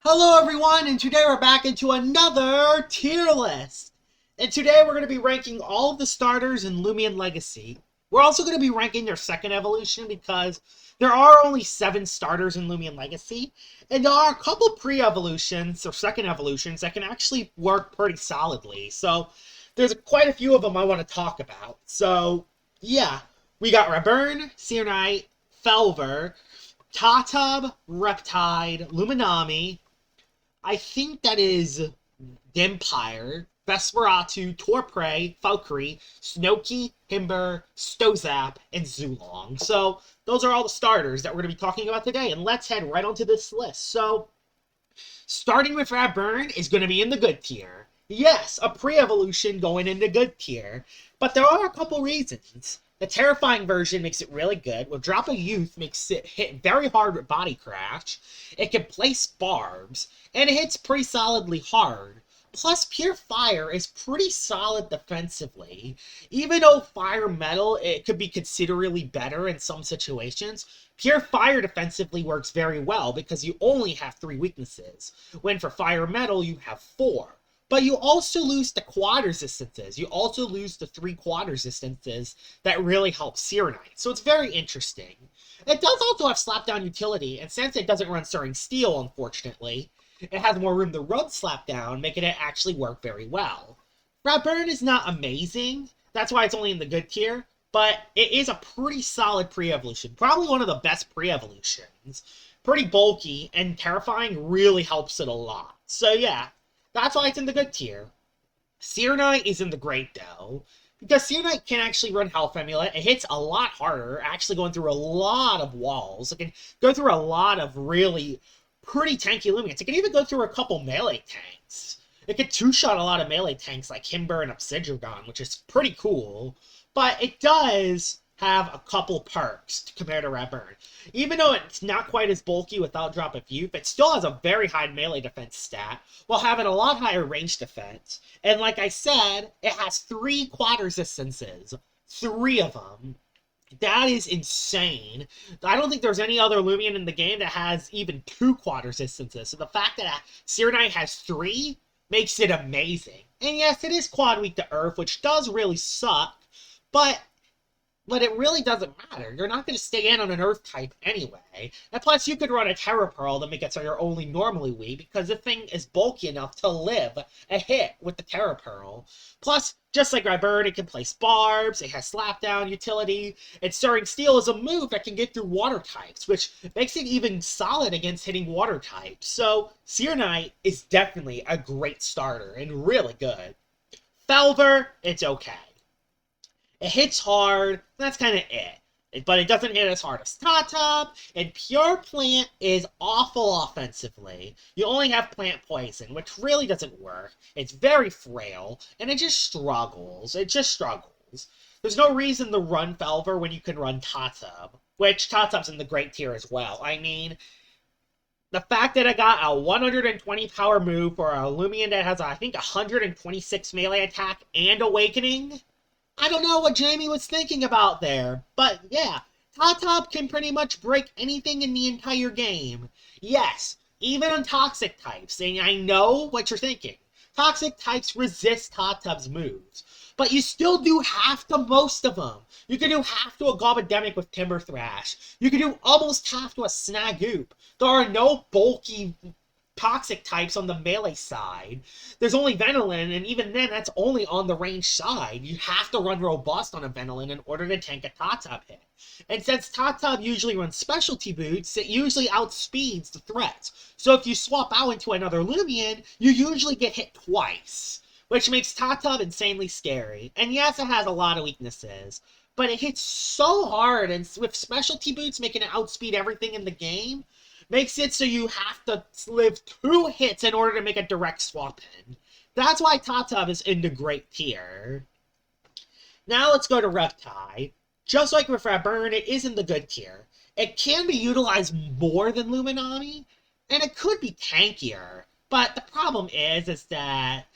Hello everyone, and today we're back into another tier list. And today we're going to be ranking all of the starters in Loomian Legacy. We're also going to be ranking their second evolution because there are only 7 starters in Loomian Legacy, and there are a couple pre-evolutions or second evolutions that can actually work pretty solidly. So there's quite a few of them I want to talk about. So yeah, we got Raburn, Seer Knight, Felver, Tatub, Reptide, Luminami. I think that is Empire, Vesperatu, Torpray, Valkyrie, Snowkey, Himber, Stozap, and Zulong. So those are all the starters that we're going to be talking about today, and let's head right onto this list. So starting with Raburn is going to be in the good tier. Yes, a pre-evolution going into good tier, but there are a couple reasons. The terrifying version makes it really good, while Drop of Youth makes it hit very hard with Body Crash. It can place barbs, and it hits pretty solidly hard. Plus, Pure Fire is pretty solid defensively. Even though Fire Metal, it could be considerably better in some situations, Pure Fire defensively works very well because you only have 3 weaknesses, when for Fire Metal you have 4. But you also lose the quad resistances. You also lose the 3 quad resistances that really help Seer Knight. So it's very interesting. It does also have Slapdown utility, and since it doesn't run Stirring Steel, unfortunately, it has more room to run Slapdown, making it actually work very well. Raburn is not amazing. That's why it's only in the good tier, but it is a pretty solid pre-evolution. Probably one of the best pre-evolutions. Pretty bulky, and Terrifying really helps it a lot. So yeah, that's why it's in the good tier. Seer Knight is in the great though, because Seer Knight can actually run Health Amulet. It hits a lot harder, actually going through a lot of walls. It can go through a lot of really pretty tanky Lumians. It can even go through a couple melee tanks. It can two-shot a lot of melee tanks like Himber and Obsidian, which is pretty cool. But it does have a couple perks compared to Raburn. Even though it's not quite as bulky without Drop of Youth, it still has a very high melee defense stat, while having a lot higher range defense. And like I said, it has 3 quad resistances. 3 of them. That is insane. I don't think there's any other Loomian in the game that has even 2 quad resistances. So the fact that Seer Knight has 3 makes it amazing. And yes, it is quad weak to Earth, which does really suck, but it really doesn't matter. You're not going to stay in on an Earth type anyway. And plus, you could run a Terra Pearl to make it so you're only normally weak, because the thing is bulky enough to live a hit with the Terra Pearl. Plus, just like Raburn, it can place barbs, it has Slapdown utility, and Stirring Steel is a move that can get through water types, which makes it even solid against hitting water types. So, Seer Knight is definitely a great starter, and really good. Felver, it's okay. It hits hard, that's kind of it. But it doesn't hit as hard as Tatub, and Pure Plant is awful offensively. You only have Plant Poison, which really doesn't work. It's very frail, and it just struggles. It just struggles. There's no reason to run Felver when you can run Tatub, which Tatub's in the great tier as well. I mean, the fact that I got a 120 power move for a Loomian that has, I think, 126 melee attack and Awakening, I don't know what Jamie was thinking about there, but yeah, Tatub can pretty much break anything in the entire game. Yes, even on Toxic types, and I know what you're thinking. Toxic types resist Tatub's moves, but you still do half to most of them. You can do half to a Gobademic with Timber Thrash. You can do almost half to a Snagoop. There are no bulky Toxic types on the melee side. There's only Venolin, and even then, that's only on the range side. You have to run Robust on a Venolin in order to tank a Tatub hit. And since Tatub usually runs Specialty Boots, it usually outspeeds the threats. So if you swap out into another Loomian, you usually get hit twice, which makes Tatub insanely scary. And yes, it has a lot of weaknesses, but it hits so hard, and with Specialty Boots making it outspeed everything in the game, makes it so you have to live 2 hits in order to make a direct swap in. That's why Tatub is in the great tier. Now let's go to Reptide. Just like with Raburn, it is in the good tier. It can be utilized more than Luminami, and it could be tankier. But the problem is that,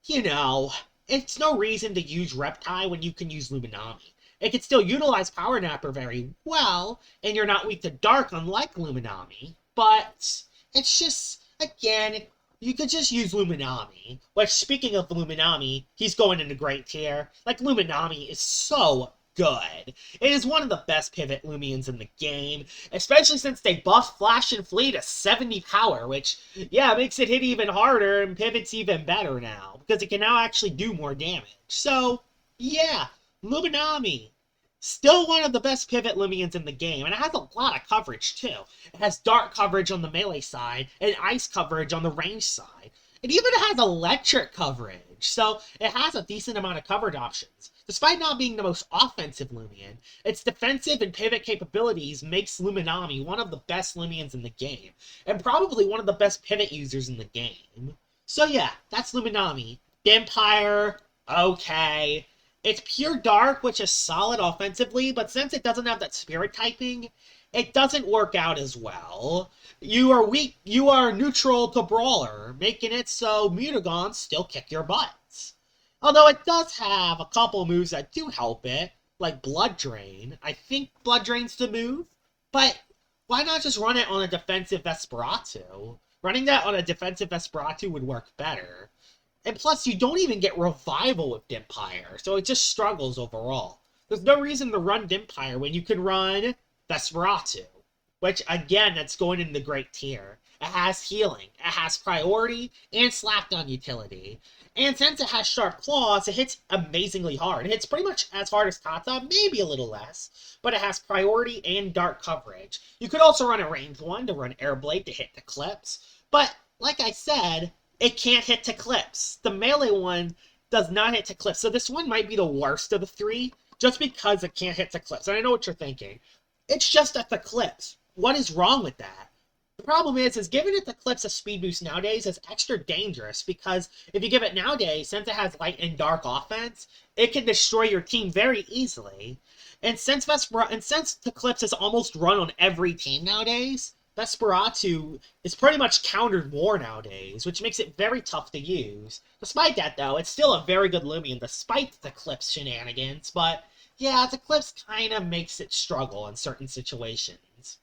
it's no reason to use Reptide when you can use Luminami. It can still utilize Power Napper very well, and you're not weak to Dark unlike Luminami, but it's just Again, you could just use Luminami. Which, speaking of Luminami, he's going into great tier. Like, Luminami is so good. It is one of the best pivot Lumians in the game, especially since they buffed Flash and Flee to 70 power, which, yeah, makes it hit even harder and pivots even better now, because it can now actually do more damage. So, yeah, Luminami. Still one of the best pivot Lumians in the game, and it has a lot of coverage, too. It has dark coverage on the melee side, and ice coverage on the range side. It even has electric coverage, so it has a decent amount of coverage options. Despite not being the most offensive Lumian, its defensive and pivot capabilities makes Luminami one of the best Lumians in the game, and probably one of the best pivot users in the game. So yeah, that's Luminami. Empire, okay. It's pure dark, which is solid offensively, but since it doesn't have that spirit typing, it doesn't work out as well. You are weak, you are neutral to Brawler, making it so Mutagons still kick your butts. Although it does have a couple moves that do help it, like Blood Drain. I think Blood Drain's the move, but why not just run it on a defensive Vesperatu? Running that on a defensive Vesperatu would work better. And plus, you don't even get Revival with Empire, so it just struggles overall. There's no reason to run Empire when you can run Vesperatu, which, again, that's going in the great tier. It has healing, it has priority, and slapdown utility. And since it has sharp claws, it hits amazingly hard. It hits pretty much as hard as Tata, maybe a little less, but it has priority and dark coverage. You could also run a range one to run Airblade to hit the clips, but like I said, it can't hit to clips. The melee one does not hit to clips, so this one might be the worst of the three, just because it can't hit to clips. And I know what you're thinking. It's just at the clips. What is wrong with that? The problem is giving it the clips a speed boost nowadays is extra dangerous, because if you give it nowadays, since it has light and dark offense, it can destroy your team very easily. And since the clips is almost run on every team nowadays, Vesperatu is pretty much countered more nowadays, which makes it very tough to use. Despite that, though, it's still a very good Loomian, despite the Clips shenanigans, but yeah, the Clips kind of makes it struggle in certain situations.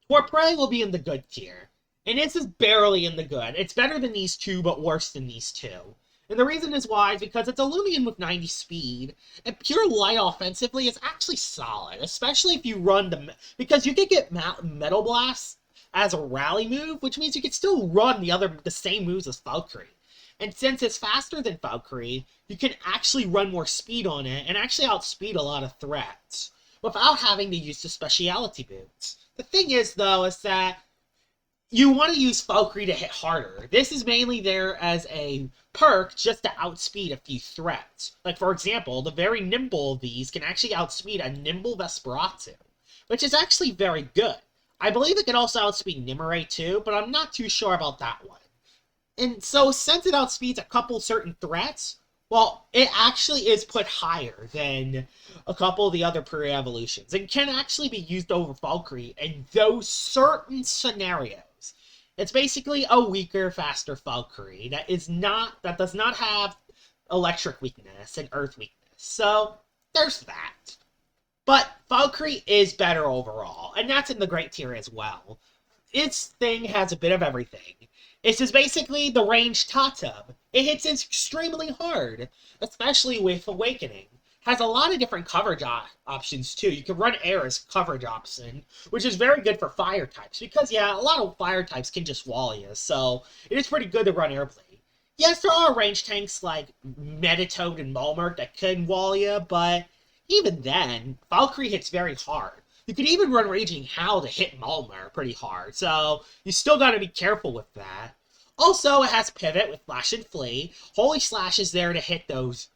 Torpray will be in the good tier, and this is barely in the good. It's better than these two, but worse than these two. And the reason is why, because it's a Loomian with 90 speed, and pure light offensively is actually solid, especially if you run because you can get Metal Blast as a rally move, which means you can still run the same moves as Valkyrie. And since it's faster than Valkyrie, you can actually run more speed on it, and actually outspeed a lot of threats, without having to use the speciality boots. The thing is, though, is that you want to use Valkyrie to hit harder. This is mainly there as a perk just to outspeed a few threats. Like, for example, the very nimble of these can actually outspeed a nimble Vesperatu, which is actually very good. I believe it can also outspeed Nimue too, but I'm not too sure about that one. And so, since it outspeeds a couple certain threats, well, it actually is put higher than a couple of the other pre-evolutions, and can actually be used over Valkyrie in those certain scenarios. It's basically a weaker, faster Valkyrie that does not have electric weakness and earth weakness. So, there's that. But Valkyrie is better overall, and that's in the great tier as well. Its thing has a bit of everything. It's just basically the ranged Tatum. It hits extremely hard, especially with Awakening. Has a lot of different coverage options too. You can run air as coverage option, which is very good for fire types, because yeah, a lot of fire types can just wall you, so it is pretty good to run Airblade. Yes, there are range tanks like Meditoad and Malmert that can wall you, but even then, Valkyrie hits very hard. You could even run Raging Howl to hit Malmert pretty hard, so you still gotta be careful with that. Also, it has Pivot with Flash and Flee. Holy Slash is there to hit those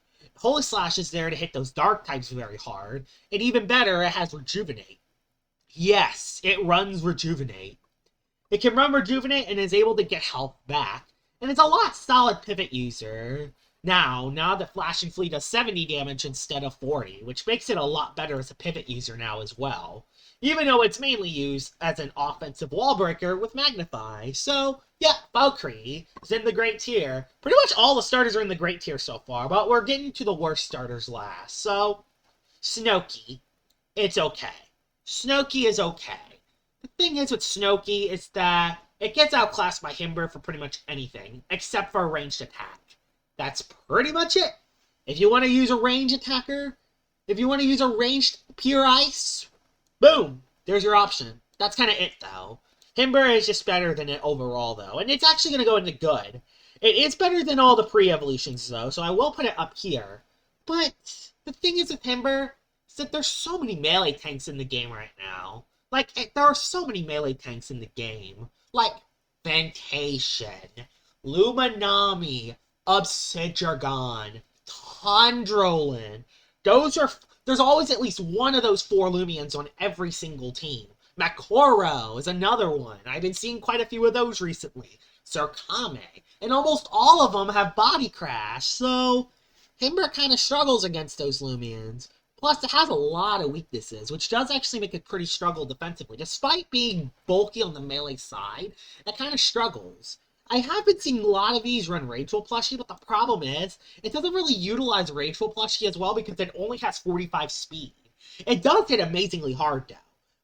dark types very hard. And even better, it has Rejuvenate. Yes, it runs Rejuvenate. It can run Rejuvenate and is able to get health back. And it's a lot solid pivot user now that Flash and Flee does 70 damage instead of 40, which makes it a lot better as a pivot user now as well. Even though it's mainly used as an offensive wall breaker with Magnify. So, yeah, Valkyrie is in the great tier. Pretty much all the starters are in the great tier so far, but we're getting to the worst starters last. So, Snowkey, it's okay. Snowkey is okay. The thing is with Snowkey is that it gets outclassed by Himber for pretty much anything, except for a ranged attack. That's pretty much it. If you want to use a ranged attacker, if you want to use a ranged pure ice, boom, there's your option. That's kind of it, though. Himber is just better than it overall, though, and it's actually going to go into good. It is better than all the pre-evolutions, though, so I will put it up here. But the thing is with Himber is that there's so many melee tanks in the game right now. Like, there are so many melee tanks in the game. Like, Ventation, Luminami, Obsidian, Tundrolin. There's always at least one of those 4 Lumians on every single team. Makoro is another one. I've been seeing quite a few of those recently. Sarkame. And almost all of them have Body Crash, so Himber kind of struggles against those Lumians. Plus, it has a lot of weaknesses, which does actually make it pretty struggle defensively. Despite being bulky on the melee side, it kind of struggles. I have been seeing a lot of these run Rageful Plushie, but the problem is, it doesn't really utilize Rageful Plushie as well because it only has 45 speed. It does hit amazingly hard, though.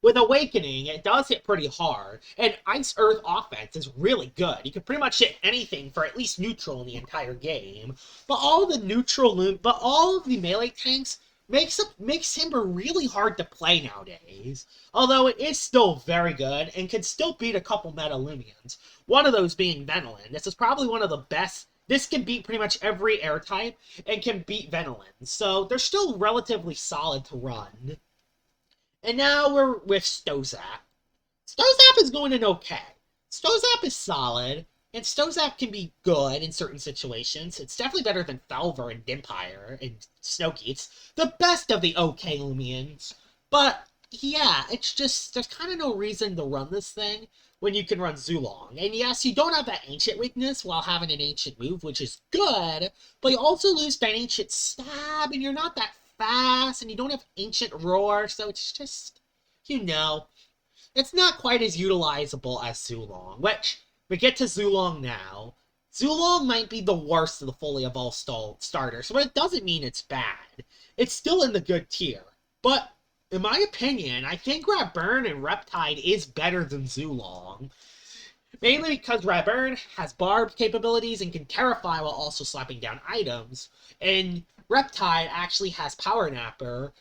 With Awakening, it does hit pretty hard, and Ice Earth offense is really good. You can pretty much hit anything for at least neutral in the entire game. But all of the melee tanks makes Himber really hard to play nowadays. Although it is still very good and can still beat a couple meta Lumians. One of those being Venolin. This is probably one of the best. This can beat pretty much every air type and can beat Venolin. So they're still relatively solid to run. And now we're with Stozap. Stozap is going in okay. Stozap is solid, and Stozap can be good in certain situations. It's definitely better than Felver and Dimpire and Snowkey. It's the best of the okay Lumians. But, yeah, it's just, there's kind of no reason to run this thing when you can run Zulong. And yes, you don't have that Ancient weakness while having an Ancient move, which is good, but you also lose that Ancient Stab, and you're not that fast, and you don't have Ancient Roar, so it's just, it's not quite as utilizable as Zulong, which, we get to Zulong now. Zulong might be the worst of the fully evolved starters, but it doesn't mean it's bad. It's still in the good tier. But, in my opinion, I think Raburn and Reptide is better than Zulong. Mainly because Raburn has Barb capabilities and can terrify while also slapping down items, and Reptide actually has Power Napper,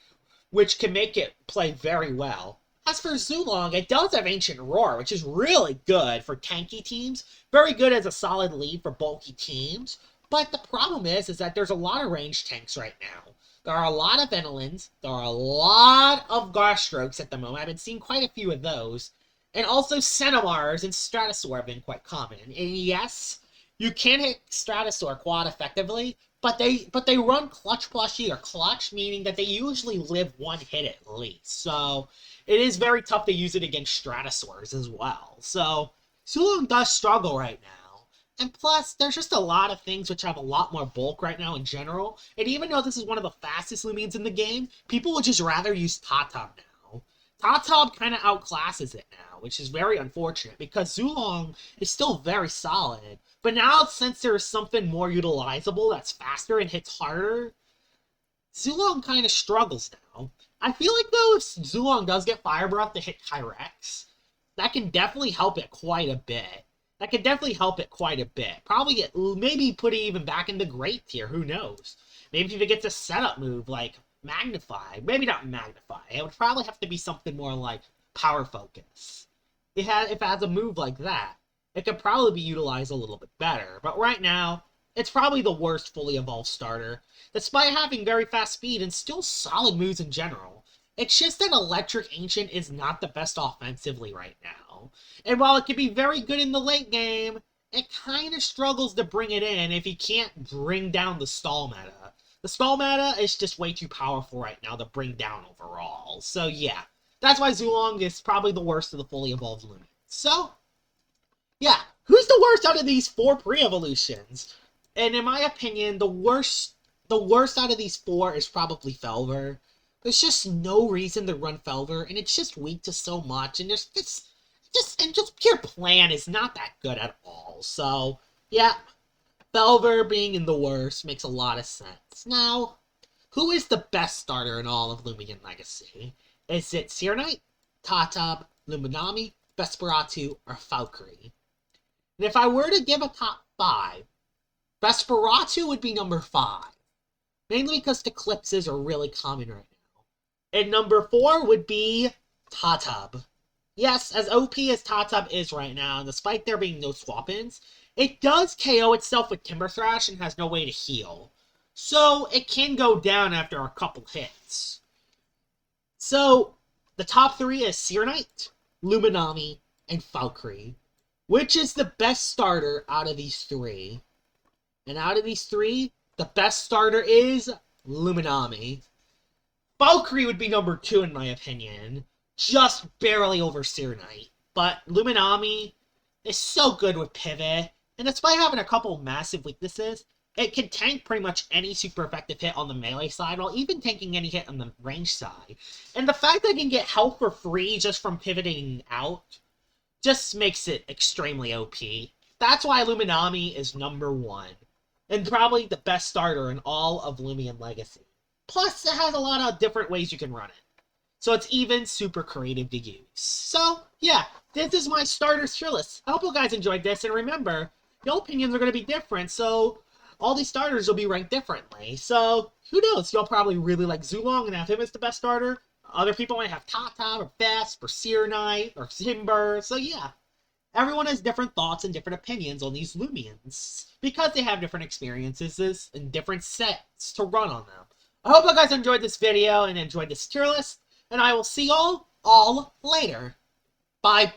which can make it play very well. As for Zulong, it does have Ancient Roar, which is really good for tanky teams, very good as a solid lead for bulky teams, but the problem is that there's a lot of ranged tanks right now. There are a lot of Venolins, there are a lot of Garstrokes at the moment, I've been seeing quite a few of those, and also Cinemars and Stratosaur have been quite common. And yes, you can hit Stratosaur quite effectively, but they run Clutch Plushie or Clutch, meaning that they usually live one hit at least. So it is very tough to use it against Stratosaurs as well. So Zulong does struggle right now. And plus, there's just a lot of things which have a lot more bulk right now in general. And even though this is one of the fastest Lumians in the game, people would just rather use Tatab now. Tatab kind of outclasses it now, which is very unfortunate because Zulong is still very solid. But now, since there's something more utilizable that's faster and hits harder, Zulong kind of struggles now. I feel like, though, if Zulong does get Fire Breath to hit Kyrex, that can definitely help it quite a bit. Probably maybe put it even back in the great tier, who knows? Maybe if it gets a setup move like Magnify. Maybe not Magnify. It would probably have to be something more like Power Focus. If it has a move like that, it could probably be utilized a little bit better. But right now, it's probably the worst fully evolved starter, despite having very fast speed and still solid moves in general. It's just that Electric Ancient is not the best offensively right now. And while it can be very good in the late game, it kind of struggles to bring it in if you can't bring down the stall meta. The stall meta is just way too powerful right now to bring down overall. So yeah, that's why Zulong is probably the worst of the fully evolved Lumians. So, yeah, who's the worst out of these 4 pre-evolutions? And in my opinion, the worst out of these 4 is probably Felver. There's just no reason to run Felver, and it's just weak to so much, and there's just pure plan is not that good at all. So, yeah, Felver being in the worst makes a lot of sense. Now, who is the best starter in all of Loomian Legacy? Is it Seer Knight, Tatab, Luminami, Vesperatu, or Valkyrie? And if I were to give a top 5, Vesperatu would be number 5. Mainly because the Eclipses are really common right now. And number 4 would be Tatub. Yes, as OP as Tatub is right now, despite there being no swap-ins, it does KO itself with Timber Thrash and has no way to heal. So, it can go down after a couple hits. So, the top 3 is Seer Knight, Luminami, and Valkyrie. Which is the best starter out of these 3? And out of these 3, the best starter is Luminami. Valkyrie would be number 2 in my opinion. Just barely over Seer Knight. But Luminami is so good with pivot. And despite having a couple massive weaknesses, it can tank pretty much any super effective hit on the melee side, while even tanking any hit on the range side. And the fact that it can get health for free just from pivoting out just makes it extremely OP. That's why Luminami is number 1. And probably the best starter in all of Loomian Legacy. Plus, it has a lot of different ways you can run it. So it's even super creative to use. So, yeah, this is my starters tier list. I hope you guys enjoyed this, and remember, your opinions are going to be different, so all these starters will be ranked differently. So, who knows? You'll probably really like Zulong and have him as the best starter. Other people might have Tata, or Vesp, or Seer Knight, or Timber. So, yeah. Everyone has different thoughts and different opinions on these Loomians, because they have different experiences and different sets to run on them. I hope you guys enjoyed this video and enjoyed this tier list, and I will see y'all all later. Bye-bye!